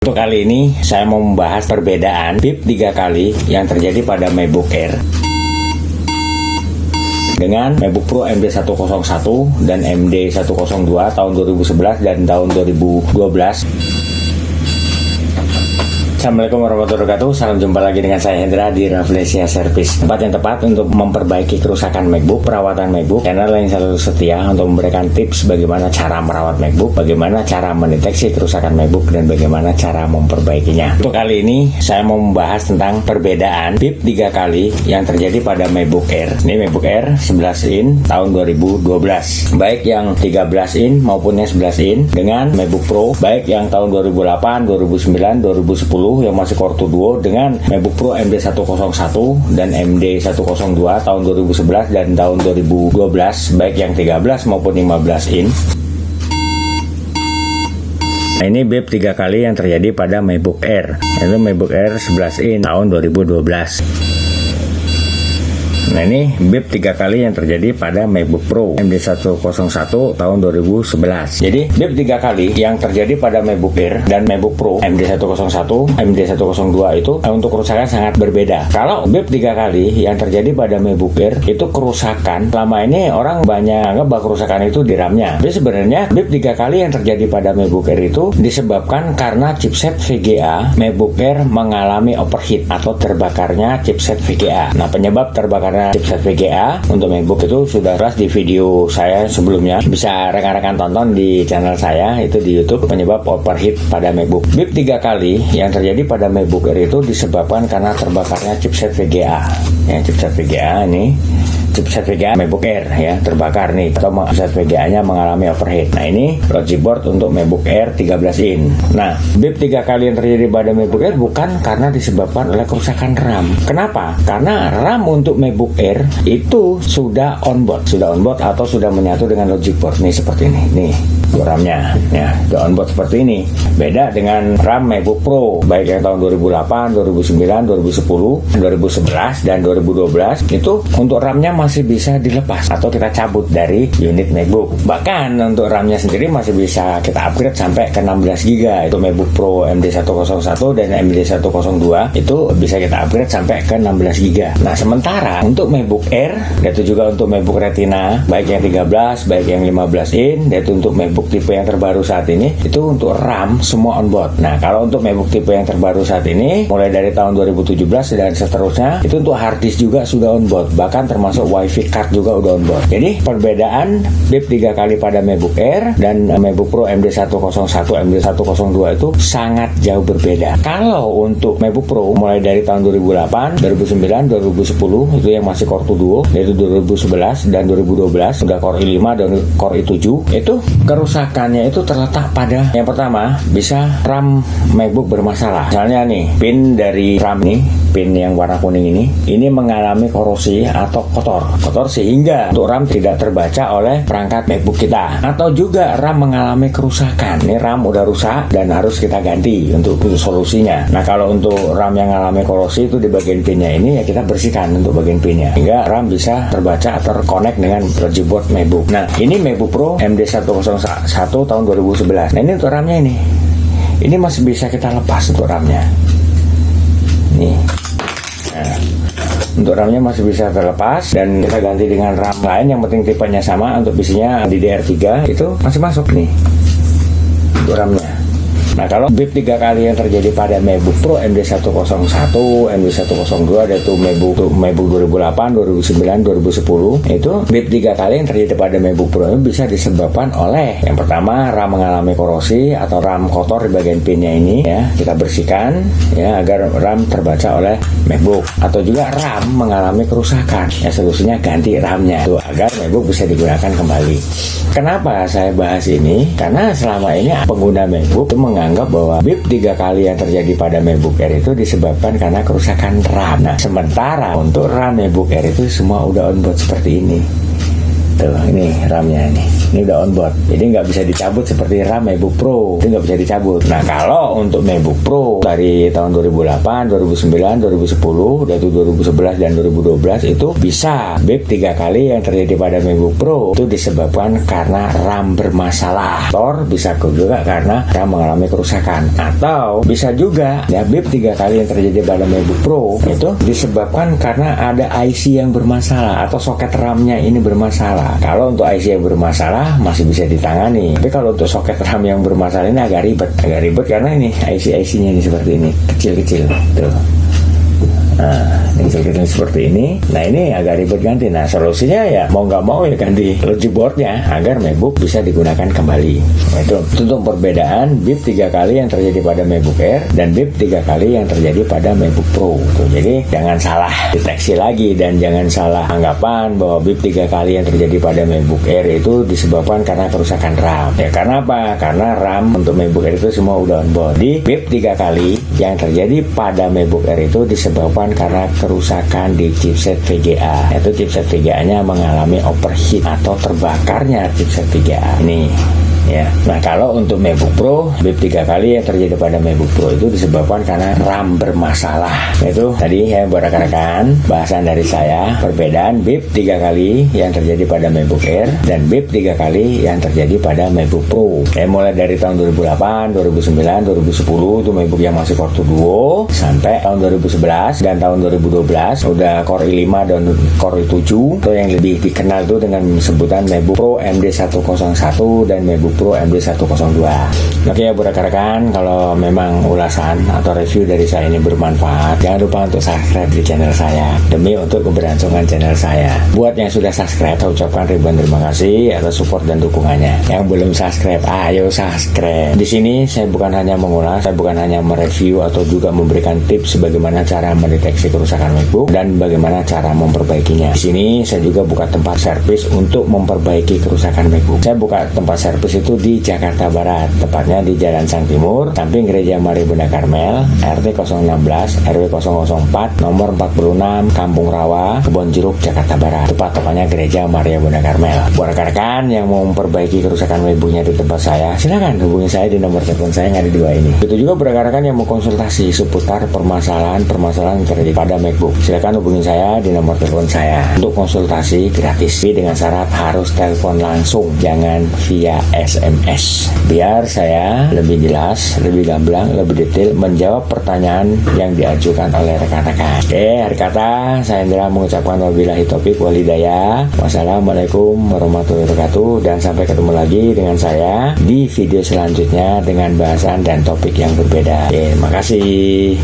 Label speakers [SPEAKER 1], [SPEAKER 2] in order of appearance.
[SPEAKER 1] Untuk kali ini saya mau membahas perbedaan BIP 3 kali yang terjadi pada MacBook Air dengan MacBook Pro MD101 dan MD102 tahun 2011 dan tahun 2012. Assalamualaikum warahmatullahi wabarakatuh. Salam jumpa lagi dengan saya Hendra di Rafflesia Service, tempat yang tepat untuk memperbaiki kerusakan MacBook, perawatan MacBook. Channel yang selalu setia untuk memberikan tips bagaimana cara merawat MacBook, bagaimana cara mendeteksi kerusakan MacBook, dan bagaimana cara memperbaikinya. Untuk kali ini saya mau membahas tentang perbedaan BIP 3 kali yang terjadi pada MacBook Air. Ini MacBook Air 11 in tahun 2012, baik yang 13 in maupun yang 11 in, dengan MacBook Pro baik yang tahun 2008, 2009, 2010 yang masih Core 2 Duo, dengan MacBook Pro MD101 dan MD102 tahun 2011 dan tahun 2012, baik yang 13 maupun 15 in. Nah, ini BIP 3 kali yang terjadi pada MacBook Air. Itu MacBook Air 11 in tahun 2012. Nah, ini BIP 3 kali yang terjadi pada MacBook Pro MD101 tahun 2011. Jadi BIP 3 kali yang terjadi pada MacBook Air dan MacBook Pro MD101, MD102 itu untuk kerusakan sangat berbeda. Kalau BIP 3 kali yang terjadi pada MacBook Air itu kerusakan, selama ini orang banyak anggap bahwa kerusakan itu di RAM-nya. Tapi sebenarnya BIP 3 kali yang terjadi pada MacBook Air itu disebabkan karena chipset VGA MacBook Air mengalami overheat atau terbakarnya chipset VGA. Nah, penyebab terbakarnya chipset VGA untuk MacBook itu sudah jelas di video saya sebelumnya. Bisa rekan-rekan tonton di channel saya itu di YouTube, penyebab overheat pada MacBook. BIP 3 kali yang terjadi pada MacBook Air itu disebabkan karena terbakarnya chipset VGA. Ya, chipset VGA ini, chipset VGA MacBook Air ya terbakar nih, atau chipset VGA-nya mengalami overheat. Nah, ini logic board untuk MacBook Air 13 in. Nah, BIP 3 kali yang terjadi pada MacBook Air bukan karena disebabkan oleh kerusakan RAM. Kenapa? Karena RAM untuk MacBook Air itu sudah onboard atau sudah menyatu dengan logic board nih, seperti ini. Nih, RAM-nya ya, sudah onboard seperti ini. Beda dengan RAM MacBook Pro baik yang tahun 2008, 2009, 2010, 2011 dan 2012 itu untuk RAM-nya masih bisa dilepas atau kita cabut dari unit MacBook. Bahkan untuk RAM-nya sendiri masih bisa kita upgrade sampai ke 16 GB. Itu MacBook Pro MD101 dan MD102 itu bisa kita upgrade sampai ke 16 GB. Nah, sementara untuk MacBook Air, yaitu juga untuk MacBook Retina baik yang 13, baik yang 15 in, yaitu untuk MacBook tipe yang terbaru saat ini, itu untuk RAM semua onboard. Nah, kalau untuk MacBook tipe yang terbaru saat ini mulai dari tahun 2017 dan seterusnya, itu untuk hard disk juga sudah onboard, bahkan termasuk WiFi card juga udah onboard. Jadi perbedaan BIP 3 kali pada MacBook Air dan MacBook Pro MD101, MD102 itu sangat jauh berbeda. Kalau untuk MacBook Pro mulai dari tahun 2008, 2009, 2010 itu yang masih Core 2 Duo, yaitu 2011 dan 2012 udah Core i5 dan Core i7, itu kerusakannya itu terletak pada yang pertama, bisa RAM MacBook bermasalah. Misalnya nih, pin dari RAM nih, pin yang warna kuning ini mengalami korosi atau kotor sehingga untuk RAM tidak terbaca oleh perangkat MacBook kita, atau juga RAM mengalami kerusakan. Ini RAM udah rusak dan harus kita ganti untuk solusinya. Nah, kalau untuk RAM yang mengalami korosi itu di bagian pinnya ini ya kita bersihkan untuk bagian pinnya hingga RAM bisa terbaca atau terconnect dengan logic board MacBook. Nah, ini MacBook Pro MD101 tahun 2011. Nah, ini untuk RAM-nya ini masih bisa kita lepas untuk RAM-nya. Nih. Nah, untuk RAM-nya masih bisa terlepas dan kita ganti dengan RAM lain yang penting tipenya sama, untuk isinya DDR3 itu masih masuk nih untuk RAM-nya. Nah, kalau BIP 3 kali yang terjadi pada MacBook Pro MD101, MD102 yaitu MacBook 2008, 2009, 2010, itu BIP 3 kali yang terjadi pada MacBook Pro itu bisa disebabkan oleh yang pertama, RAM mengalami korosi atau RAM kotor di bagian pinnya ini ya, kita bersihkan ya agar RAM terbaca oleh MacBook, atau juga RAM mengalami kerusakan ya, solusinya ganti RAM-nya tuh agar MacBook bisa digunakan kembali. Kenapa saya bahas ini? Karena selama ini pengguna MacBook itu menganggap bahwa BIP 3 kali yang terjadi pada MacBook Air itu disebabkan karena kerusakan RAM. Nah, sementara untuk RAM MacBook Air itu semua udah onboard seperti ini. Tuh, ini RAM-nya ini. Ini udah onboard. Jadi nggak bisa dicabut seperti RAM MacBook Pro. Itu nggak bisa dicabut. Nah, kalau untuk MacBook Pro dari tahun 2008, 2009, 2010, dan 2011 dan 2012 itu bisa bip 3 kali yang terjadi pada MacBook Pro itu disebabkan karena RAM bermasalah. Atau bisa juga karena RAM mengalami kerusakan. Atau bisa juga ya bip 3 kali yang terjadi pada MacBook Pro itu disebabkan karena ada IC yang bermasalah atau soket RAM-nya ini bermasalah. Kalau untuk IC yang bermasalah masih bisa ditangani. Tapi kalau untuk soket RAM yang bermasalah ini agak ribet karena ini IC-IC-nya ini seperti ini, kecil-kecil tuh. Nah, ini kecil-kecil seperti ini. Nah, ini agak ribet ganti. Nah, solusinya ya mau nggak mau ya ganti logic boardnya agar MacBook bisa digunakan kembali. Nah, itu untuk perbedaan bip 3 kali yang terjadi pada MacBook Air dan bip 3 kali yang terjadi pada MacBook Pro. Tuh, jadi jangan salah deteksi lagi dan jangan salah anggapan bahwa bip 3 kali yang terjadi pada MacBook Air itu disebabkan karena kerusakan RAM. Ya karena apa? Karena RAM untuk MacBook Air itu semua udah onboard. Di bip 3 kali yang terjadi pada MacBook Air itu disebabkan karena kerusakan di chipset VGA, yaitu chipset VGA-nya mengalami overheat atau terbakarnya chipset VGA ini. Ya. Nah, kalau untuk MacBook Pro, bip 3 kali yang terjadi pada MacBook Pro itu disebabkan karena RAM bermasalah. Itu tadi ya buat rekan-rekan bahasan dari saya, perbedaan bip 3 kali yang terjadi pada MacBook Air dan bip 3 kali yang terjadi pada MacBook Pro. Mulai dari tahun 2008, 2009, 2010 itu MacBook yang masih Core 2 Duo sampai tahun 2011 dan tahun 2012 udah Core i5 dan Core i7 itu yang lebih dikenal itu dengan sebutan MacBook Pro MD101 dan MacBook Pro MD102. Oke ya buat rekan-rekan, kalau memang ulasan atau review dari saya ini bermanfaat, jangan lupa untuk subscribe di channel saya demi untuk keberlangsungan channel saya. Buat yang sudah subscribe, saya ucapkan ribuan terima kasih atas support dan dukungannya. Yang belum subscribe, ayo subscribe. Di sini saya bukan hanya mengulas, saya bukan hanya mereview atau juga memberikan tips bagaimana cara mendeteksi kerusakan MacBook dan bagaimana cara memperbaikinya. Di sini saya juga buka tempat servis untuk memperbaiki kerusakan MacBook. Saya buka tempat servis itu di Jakarta Barat, tepatnya di Jalan Sang Timur, samping Gereja Maria Bunda Karmel, RT 016, RW 004, nomor 46, Kampung Rawa, Kebon Jeruk, Jakarta Barat. Tepatnya Gereja Maria Bunda Karmel. Buat rekan-rekan yang mau memperbaiki kerusakan MacBooknya di tempat saya, silakan hubungi saya di nomor telepon saya yang ada di bawah ini. Begitu juga buat rekan-rekan yang mau konsultasi seputar permasalahan yang terjadi pada MacBook, silakan hubungi saya di nomor telepon saya untuk konsultasi gratis. Dengan syarat harus telepon langsung, jangan via SMS, biar saya lebih jelas, lebih gamblang, lebih detail menjawab pertanyaan yang diajukan oleh rekan-rekan. Oke, akhir kata saya Indra mengucapkan wabillahi taufiq wal hidayah. Wassalamualaikum warahmatullahi wabarakatuh, dan sampai ketemu lagi dengan saya di video selanjutnya dengan bahasan dan topik yang berbeda. Oke, makasih.